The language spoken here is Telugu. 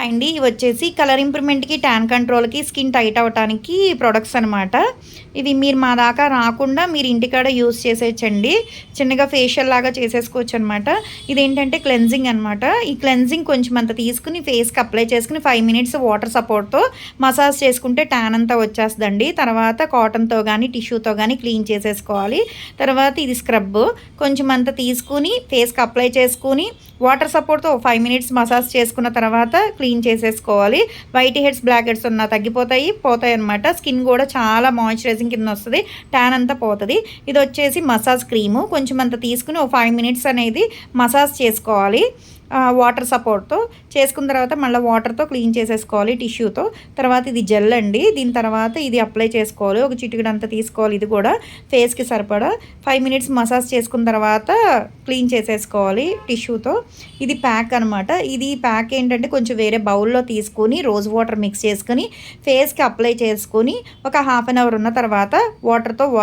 అండి ఇవి వచ్చేసి కలర్ ఇంప్రూవ్మెంట్‌కి, టాన్ కంట్రోల్‌కి, స్కిన్ టైట్ అవ్వటానికి ప్రొడక్ట్స్ అనమాట. ఇవి మీరు మా దాకా రాకుండా మీరు ఇంటికాడ యూజ్ చేసేయచ్చండి. చిన్నగా ఫేషియల్ లాగా చేసేసుకోవచ్చనమాట. ఇదేంటంటే క్లెన్జింగ్ అనమాట. ఈ క్లెన్జింగ్ కొంచెం అంత తీసుకొని ఫేస్‌కి అప్లై చేసుకొని 5 మినిట్స్ వాటర్ సపోర్ట్‌తో మసాజ్ చేసుకుంటే టాన్ అంతా వచ్చేస్తదండి. తర్వాత కాటన్‌తో గానీ, టిష్యూతో గానీ క్లీన్ చేసేసుకోవాలి. తర్వాత ఇది స్క్రబ్ కొంచెం అంత తీసుకొని ఫేస్‌కి అప్లై చేసుకొని వాటర్ సపోర్ట్‌తో 5 మినిట్స్ మసాజ్ చేసుకున్న తర్వాత క్లీన్ చేసేసుకోవాలి. వైట్ హెడ్స్, బ్లాక్ హెడ్స్ ఉన్నా పోతాయన్నమాట. స్కిన్ కూడా చాలా మాయిశ్చరైజింగ్ కింద వస్తది. టాన్ అంతా పోతది. ఇదొచ్చేసి మసాజ్ క్రీము. కొంచెం అంత తీసుకొని ఓ 5 మినిట్స్ అనేది మసాజ్ చేసుకోవాలి. వాటర్ సపోర్ట్‌తో చేసుకున్న తర్వాత మళ్ళీ వాటర్‌తో క్లీన్ చేసేసుకోవాలి టిష్యూతో. తర్వాత ఇది జెల్ అండి. దీని తర్వాత ఇది అప్లై చేసుకోవాలి. ఒక చిటికెడంతా తీసుకోవాలి ఇది కూడా ఫేస్‌కి సరిపడా. 5 మినిట్స్ మసాజ్ చేసుకున్న తర్వాత క్లీన్ చేసేసుకోవాలి టిష్యూతో. ఇది ప్యాక్ అనమాట. ఇది ప్యాక్ ఏంటంటే కొంచెం వేరే బౌల్‌లో తీసుకొని రోజ్ వాటర్ మిక్స్ చేసుకొని ఫేస్‌కి అప్లై చేసుకొని ఒక హాఫ్ అన్ అవర్ ఉన్న తర్వాత వాటర్‌తో